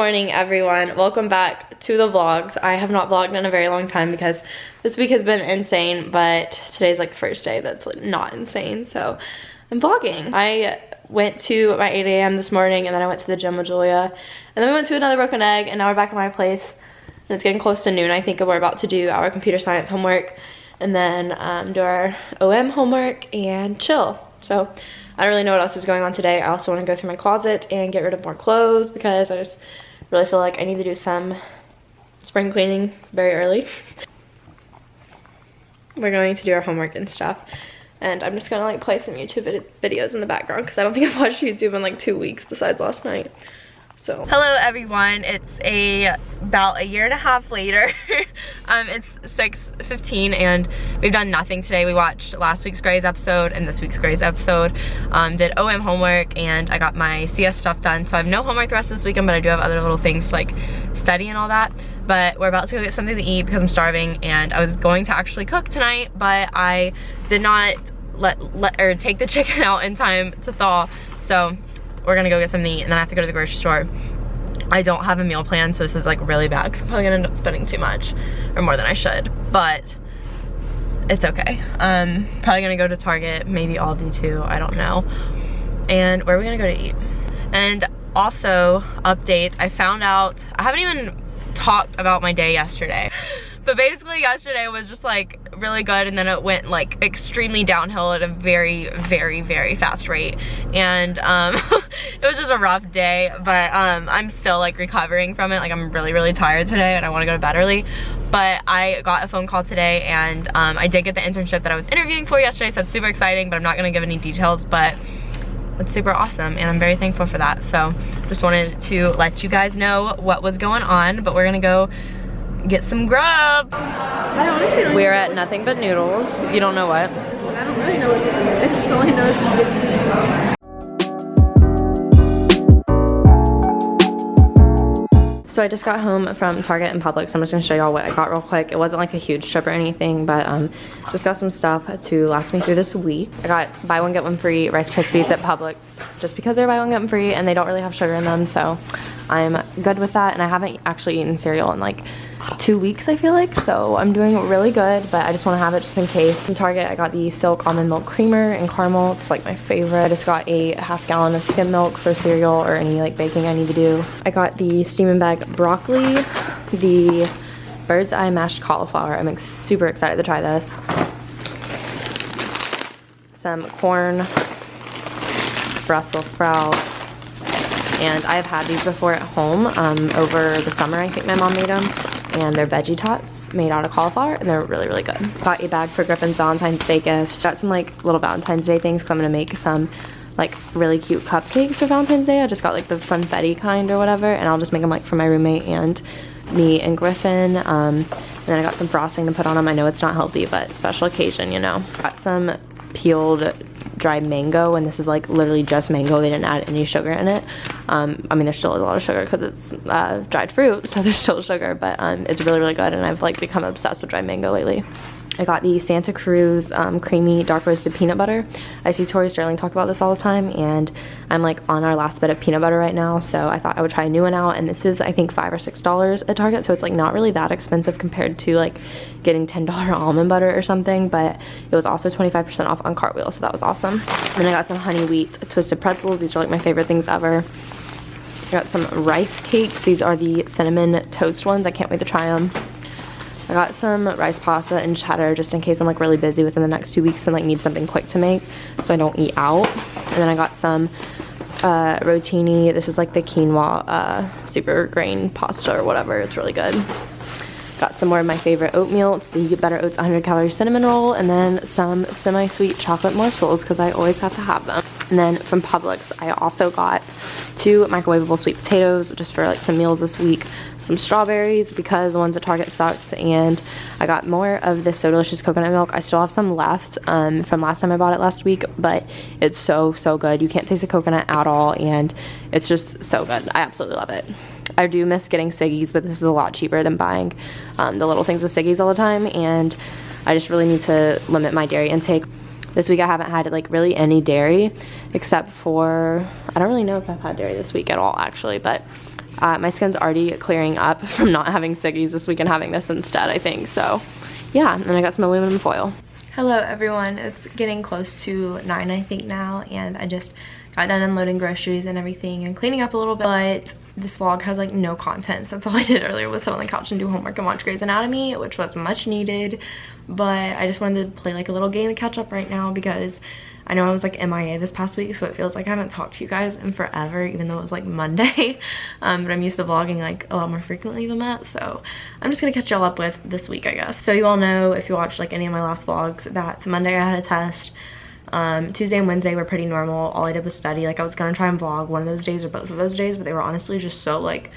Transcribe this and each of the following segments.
morning, everyone. Welcome back to the vlogs. I have not vlogged in a very long time because this week has been insane, but today's like the first day that's like not insane, so I'm vlogging. I went to my 8 a.m. this morning, and then I went to the gym with Julia, and then we went to another broken egg, and now we're back at my place, and it's getting close to noon. I think we're about to do our computer science homework, and then do our OM homework and chill. So I don't really know what else is going on today. I also want to go through my closet and get rid of more clothes because I just really feel like I need to do some spring cleaning very early. We're going to do our homework and stuff, and I'm just gonna like play some YouTube videos in the background because I don't think I've watched YouTube in like 2 weeks besides last night. So hello everyone, it's about a year and a half later. It's 6:15 and we've done nothing today. We watched last week's Grey's episode and this week's Grey's episode, did OM homework, and I got my CS stuff done. So I have no homework the rest of this weekend, but I do have other little things to like study and all that. But we're about to go get something to eat because I'm starving, and I was going to actually cook tonight, but I did not take the chicken out in time to thaw. So we're gonna go get something to eat, and then I have to go to the grocery store. I don't have a meal plan, so this is like really bad because I'm probably gonna end up spending too much or more than I should, but it's okay. Probably gonna go to Target, maybe Aldi too, I don't know. And where are we gonna go to eat? And also, update, I found out, I haven't even talked about my day yesterday. But basically yesterday was just like really good, and then it went like extremely downhill at a very, very, very fast rate. And it was just a rough day, but I'm still like recovering from it. Like I'm really, really tired today and I wanna go to bed early. But I got a phone call today, and I did get the internship that I was interviewing for yesterday, so it's super exciting, but I'm not gonna give any details, but it's super awesome and I'm very thankful for that. So just wanted to let you guys know what was going on, but we're gonna go get some grub. We're at Nothing But Noodles. You don't know what? I don't really know what to do. I just only know it's good. So I just got home from Target and Publix, so I'm just gonna show y'all what I got real quick. It wasn't like a huge trip or anything, but just got some stuff to last me through this week. I got buy one get one free Rice Krispies at Publix just because they're buy one get one free and they don't really have sugar in them, so I'm good with that. And I haven't actually eaten cereal in like 2 weeks, I feel like, so I'm doing really good, but I just want to have it just in case. From Target, I got the Silk Almond Milk Creamer and Caramel. It's like my favorite. I just got a half gallon of skim milk for cereal or any like baking I need to do. I got the Steam and Bag Broccoli, the Bird's Eye Mashed Cauliflower. I'm super excited to try this. Some corn, Brussels sprouts, and I've had these before at home over the summer. I think my mom made them. And they're veggie tots made out of cauliflower, and they're really, really good. Got a bag for Griffin's Valentine's Day gifts. Got some like little Valentine's Day things because I'm gonna make some like really cute cupcakes for Valentine's Day. I just got like the funfetti kind or whatever, and I'll just make them like for my roommate and me and Griffin. And then I got some frosting to put on them. I know it's not healthy, but special occasion, you know. Got some peeled dried mango, and this is like literally just mango. They didn't add any sugar in it. I mean, there's still a lot of sugar because it's dried fruit, so there's still sugar, but it's really, really good, and I've like become obsessed with dried mango lately. I got the Santa Cruz creamy dark roasted peanut butter. I see Tori Sterling talk about this all the time, and I'm like on our last bit of peanut butter right now, so I thought I would try a new one out, and this is I think $5 or $6 at Target, so it's like not really that expensive compared to like getting $10 almond butter or something, but it was also 25% off on Cartwheel, so that was awesome. And I got some honey wheat twisted pretzels. These are like my favorite things ever. I got some rice cakes. These are the cinnamon toast ones. I can't wait to try them. I got some rice pasta and cheddar just in case I'm like really busy within the next 2 weeks and like need something quick to make so I don't eat out. And then I got some rotini. This is like the quinoa super grain pasta or whatever. It's really good. Got some more of my favorite oatmeal. It's the Better Oats 100 calorie cinnamon roll, and then some semi-sweet chocolate morsels because I always have to have them. And then from Publix, I also got 2 microwavable sweet potatoes just for like some meals this week. Some strawberries because the ones at Target sucked, and I got more of this So Delicious coconut milk. I still have some left from last time I bought it last week, but it's so, so good. You can't taste the coconut at all, and it's just so good. I absolutely love it. I do miss getting Siggies, but this is a lot cheaper than buying the little things of Siggies all the time, and I just really need to limit my dairy intake. This week I haven't had like really any dairy except for, I don't really know if I've had dairy this week at all actually, but My skin's already clearing up from not having Siggies this week and having this instead, I think. So yeah, and I got some aluminum foil. Hello everyone, it's getting close to 9 I think now, and I just got done unloading groceries and everything and cleaning up a little bit. But this vlog has like no content, so that's all I did earlier was sit on the couch and do homework and watch Grey's Anatomy, which was much needed. But I just wanted to play like a little game to catch up right now, because I know I was like MIA this past week, so it feels like I haven't talked to you guys in forever, even though it was like Monday. But I'm used to vlogging like a lot more frequently than that, so I'm just gonna catch y'all up with this week, I guess. So you all know, if you watched like any of my last vlogs, that Monday I had a test. Tuesday and Wednesday were pretty normal. All I did was study. Like I was gonna try and vlog one of those days or both of those days, but they were honestly just so like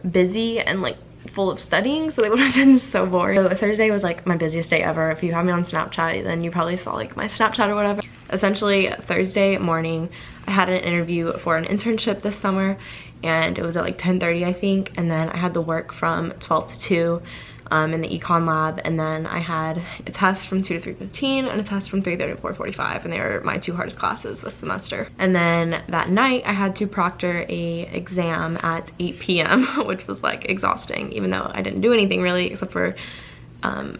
busy and like full of studying, so they would have been so boring. So Thursday was like my busiest day ever. If you have me on Snapchat, then you probably saw like my Snapchat or whatever. Essentially Thursday morning I had an interview for an internship this summer, and it was at like 10:30 I think, and then I had the work from 12 to 2 in the econ lab, and then I had a test from 2 to 3:15 and a test from 3:30 to 4:45, and they were my 2 hardest classes this semester. And then that night I had to proctor a exam at 8 p.m. which was like exhausting, even though I didn't do anything really except for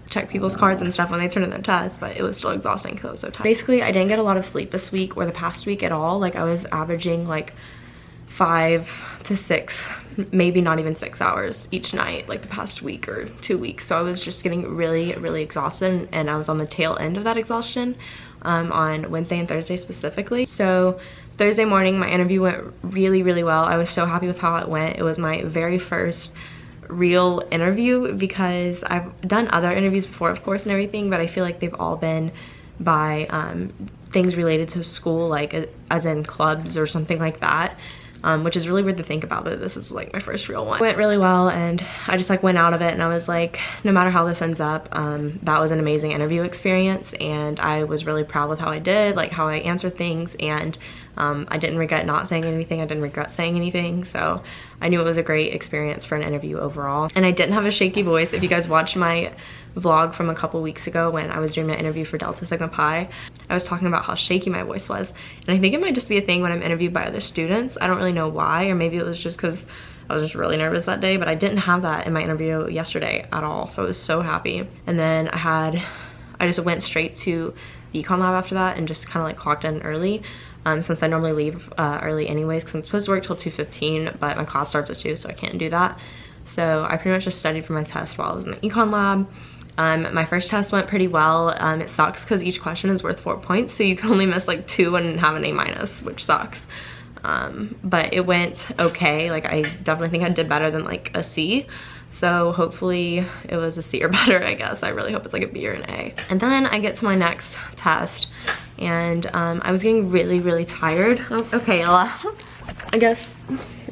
check people's cards and stuff when they turned in their tests, but it was still exhausting because I was so tired. Basically I didn't get a lot of sleep this week or the past week at all. Like I was averaging like 5 to 6, maybe not even 6 hours each night like the past week or 2 weeks. So I was just getting really exhausted, and I was on the tail end of that exhaustion on Wednesday and Thursday specifically. So Thursday morning my interview went really well. I was so happy with how it went. It was my very first real interview, because I've done other interviews before of course and everything, but I feel like they've all been by things related to school, like as in clubs or something like that. Which is really weird to think about, but this is like my first real one. It went really well, and I just like went out of it and I was like, no matter how this ends up, that was an amazing interview experience, and I was really proud with how I did, like how I answered things, and I didn't regret not saying anything. I didn't regret saying anything, so I knew it was a great experience for an interview overall. And I didn't have a shaky voice. If you guys watched my vlog from a couple weeks ago when I was doing my interview for Delta Sigma Pi, I was talking about how shaky my voice was, and I think it might just be a thing when I'm interviewed by other students. I don't really know why, or maybe it was just because I was just really nervous that day, but I didn't have that in my interview yesterday at all, so I was so happy. And then I just went straight to the econ lab after that and just kind of like clocked in early, since I normally leave early anyways, because I'm supposed to work till 2:15, but my class starts at 2, so I can't do that. So I pretty much just studied for my test while I was in the econ lab. My first test went pretty well. It sucks because each question is worth 4 points, so you can only miss like 2 and have an A-, which sucks. But it went okay. Like I definitely think I did better than like a C. So hopefully it was a C or better, I guess. I really hope it's like a B or an A. And then I get to my next test, and I was getting really tired. Oh, okay, Ella. I guess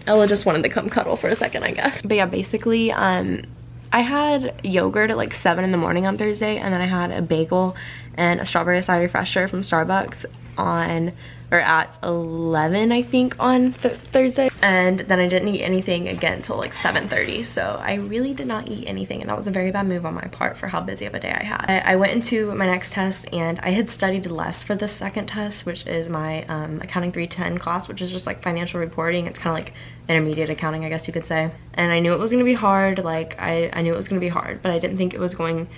Ella just wanted to come cuddle for a second, I guess. But yeah, basically, I had yogurt at like 7 in the morning on Thursday, and then I had a bagel and a strawberry acai refresher from Starbucks at 11 I think on Thursday, and then I didn't eat anything again till like 7:30. So I really did not eat anything, and that was a very bad move on my part for how busy of a day I had. I went into my next test, and I had studied less for this second test, which is my accounting 310 class, which is just like financial reporting. It's kind of like intermediate accounting, I guess you could say. And I knew it was going to be hard. Like I knew it was going to be hard, but I didn't think it was going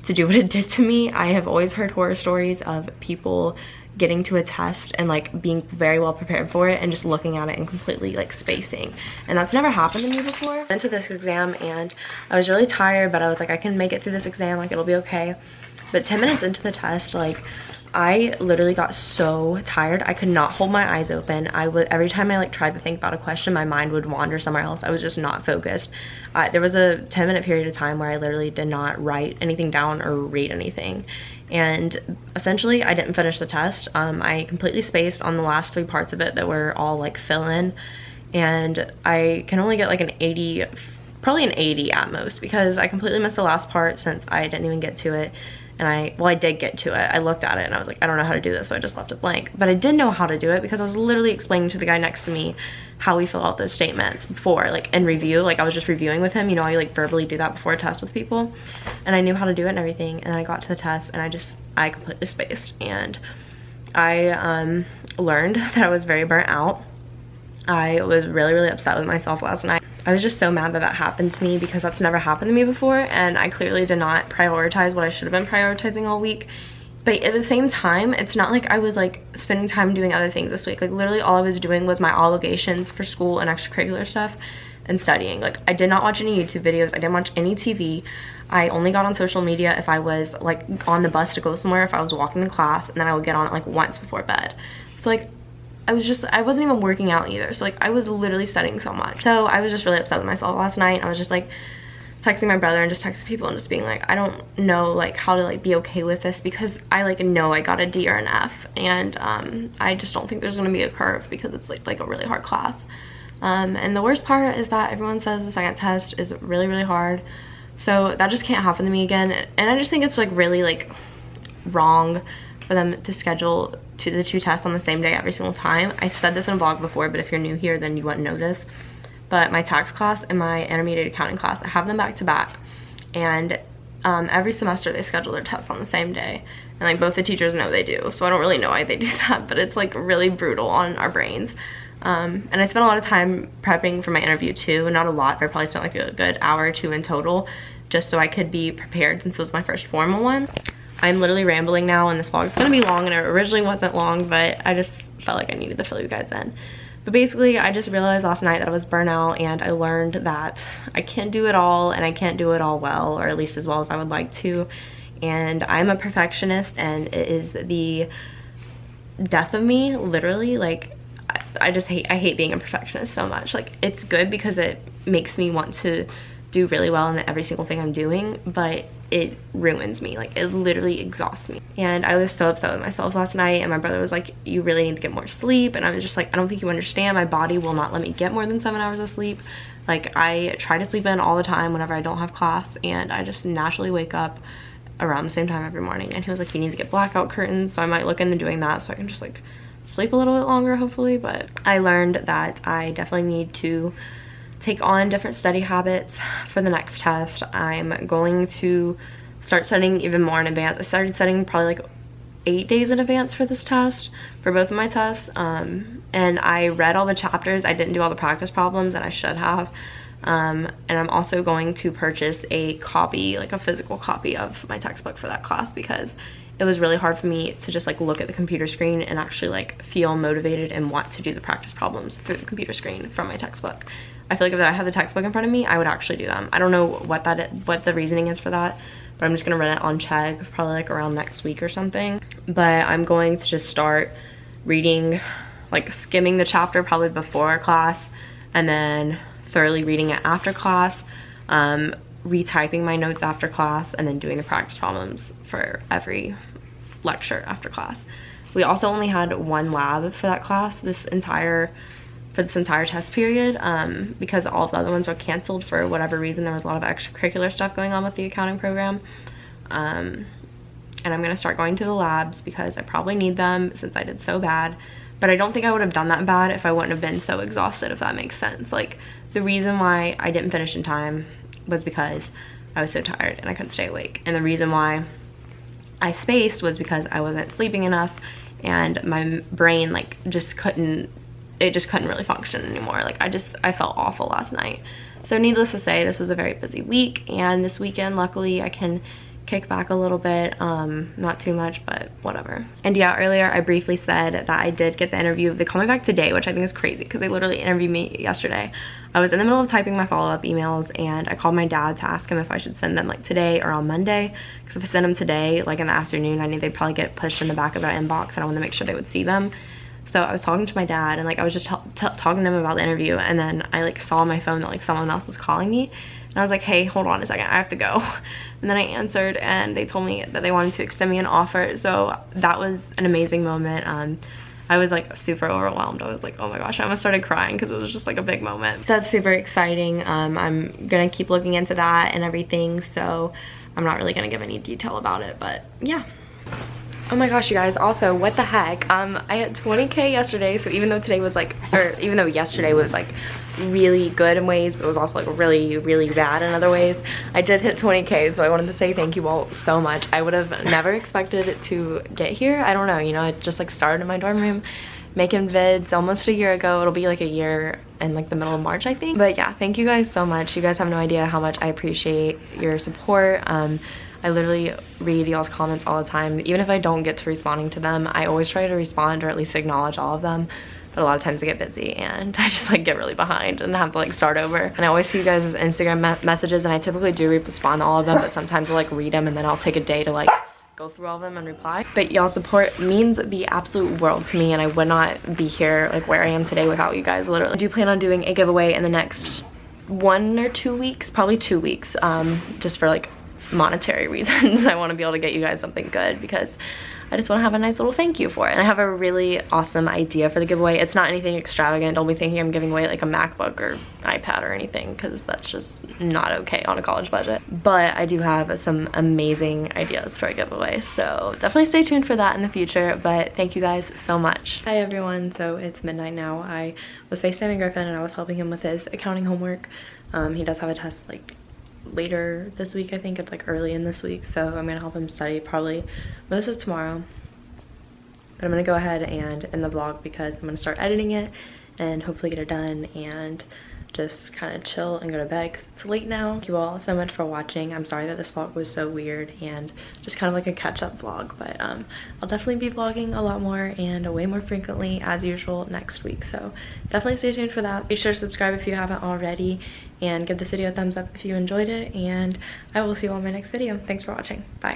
to do what it did to me. I have always heard horror stories of people getting to a test and like being very well prepared for it and just looking at it and completely like spacing, and that's never happened to me before. I went to this exam and I was really tired, but I was like, I can make it through this exam, like it'll be okay. But 10 minutes into the test, like I literally got so tired. I could not hold my eyes open. Every time I like tried to think about a question, my mind would wander somewhere else. I was just not focused. There was a 10-minute period of time where I literally did not write anything down or read anything. And essentially I didn't finish the test. I completely spaced on the last 3 parts of it that were all like fill in, and I can only get like an 80, probably an 80 at most, because I completely missed the last part since I didn't even get to it. And I did get to it. I looked at it and I was like, I don't know how to do this, so I just left it blank. But I did know how to do it because I was literally explaining to the guy next to me how we fill out those statements before, like in review. Like I was just reviewing with him, you know, I like verbally do that before a test with people. And I knew how to do it and everything. And then I got to the test and I completely spaced. And I learned that I was very burnt out. I was really upset with myself last night. I was just so mad that that happened to me because that's never happened to me before, and I clearly did not prioritize what I should have been prioritizing all week. But at the same time, it's not like I was like spending time doing other things this week. Like literally all I was doing was my obligations for school and extracurricular stuff and studying. Like I did not watch any YouTube videos. I didn't watch any TV. I only got on social media if I was like on the bus to go somewhere, if I was walking to class, and then I would get on it like once before bed. So like I wasn't even working out either. So like I was literally studying so much. So I was just really upset with myself last night. I was just like texting my brother and just texting people and just being like, I don't know like how to like be okay with this, because I like know I got a D or an F, and I just don't think there's gonna be a curve because it's like a really hard class. And the worst part is that everyone says the second test is really, really hard. So that just can't happen to me again. And I just think it's like really like wrong for them to schedule the two tests on the same day every single time. I've said this in a vlog before, but if you're new here, then you wouldn't know this. But my tax class and my intermediate accounting class, I have them back to back. And every semester they schedule their tests on the same day. And like both the teachers know they do. So I don't really know why they do that, but it's like really brutal on our brains. And I spent a lot of time prepping for my interview too. Not a lot, but I probably spent like a good hour or two in total, just so I could be prepared since it was my first formal one. I'm literally rambling now, and this vlog is gonna be long, and it originally wasn't long, but I just felt like I needed to fill you guys in. But basically, I just realized last night that I was burnout, and I learned that I can't do it all, and I can't do it all well, or at least as well as I would like to. And I'm a perfectionist, and it is the death of me, literally. Like, I hate being a perfectionist so much. Like, it's good because it makes me want to do really well in every single thing I'm doing, but it ruins me. Like, it literally exhausts me. And I was so upset with myself last night, and my brother was like, you really need to get more sleep. And I was just like, I don't think you understand. My body will not let me get more than 7 hours of sleep. Like, I try to sleep in all the time whenever I don't have class, and I just naturally wake up around the same time every morning. And he was like, you need to get blackout curtains. So I might look into doing that so I can just like sleep a little bit longer, hopefully. But I learned that I definitely need to take on different study habits for the next test. I'm going to start studying even more in advance. I started studying probably like 8 days in advance for this test, for both of my tests. And I read all the chapters. I didn't do all the practice problems, and I should have. And I'm also going to purchase a copy, like a physical copy of my textbook for that class, because it was really hard for me to just like look at the computer screen and actually like feel motivated and want to do the practice problems through the computer screen from my textbook. I feel like if I had the textbook in front of me, I would actually do them. I don't know what the reasoning is for that, but I'm just gonna run it on Chegg probably like around next week or something. But I'm going to just start reading, like skimming the chapter probably before class, and then thoroughly reading it after class, retyping my notes after class, and then doing the practice problems for every lecture after class. We also only had one lab for that class this entire test period, because all of the other ones were canceled for whatever reason. There was a lot of extracurricular stuff going on with the accounting program. And I'm gonna start going to the labs because I probably need them since I did so bad. But I don't think I would have done that bad if I wouldn't have been so exhausted, if that makes sense. Like, the reason why I didn't finish in time was because I was so tired and I couldn't stay awake. And the reason why I spaced was because I wasn't sleeping enough, and my brain like just couldn't really function anymore. Like, I felt awful last night. So needless to say, this was a very busy week, and this weekend luckily I can kick back a little bit, not too much, but whatever. And yeah, earlier I briefly said that I did get the interview. They called me back today, which I think is crazy because they literally interviewed me yesterday. I was in the middle of typing my follow-up emails, and I called my dad to ask him if I should send them like today or on Monday, because if I send them today like in the afternoon, I knew they'd probably get pushed in the back of their inbox, and I wanted to make sure they would see them. So I was talking to my dad, and like I was just talking to him about the interview, and then I like saw on my phone that like someone else was calling me, and I was like, hey, hold on a second, I have to go. And then I answered, and they told me that they wanted to extend me an offer. So that was an amazing moment. I was like super overwhelmed. I was like, oh my gosh, I almost started crying because it was just like a big moment. So that's super exciting. I'm gonna keep looking into that and everything, so I'm not really gonna give any detail about it, but yeah. Oh my gosh, you guys, also, what the heck? I had 20K yesterday, so even though today was like, or even though yesterday was like really good in ways, but it was also like really, really bad in other ways, I did hit 20K, so I wanted to say thank you all so much. I would have never expected to get here. I don't know, you know, I just like started in my dorm room, making vids almost a year ago. It'll be like a year in like the middle of March, I think. But yeah, thank you guys so much. You guys have no idea how much I appreciate your support. I literally read y'all's comments all the time. Even if I don't get to responding to them, I always try to respond or at least acknowledge all of them. But a lot of times I get busy and I just like get really behind and have to like start over. And I always see you guys' Instagram messages, and I typically do respond to all of them, but sometimes I'll like read them and then I'll take a day to like go through all of them and reply. But y'all's support means the absolute world to me, and I would not be here like where I am today without you guys, literally. I do plan on doing a giveaway in the next 1 or 2 weeks, probably 2 weeks, just for like monetary reasons. I want to be able to get you guys something good because I just want to have a nice little thank you for it. And I have a really awesome idea for the giveaway. It's not anything extravagant. Don't be thinking I'm giving away like a MacBook or iPad or anything, because that's just not okay on a college budget. But I do have some amazing ideas for a giveaway, so definitely stay tuned for that in the future. But thank you guys so much. Hi everyone, so it's midnight now. I was FaceTiming Griffin and I was helping him with his accounting homework. He does have a test like later this week. I think it's like early in this week, so I'm gonna help him study probably most of tomorrow. But I'm gonna go ahead and end the vlog because I'm gonna start editing it and hopefully get it done and just kind of chill and go to bed because it's late now. Thank you all so much for watching. I'm sorry that this vlog was so weird and just kind of like a catch-up vlog, but I'll definitely be vlogging a lot more and way more frequently as usual next week, so definitely stay tuned for that. Be sure to subscribe if you haven't already and give this video a thumbs up if you enjoyed it, and I will see you on my next video. Thanks for watching. Bye.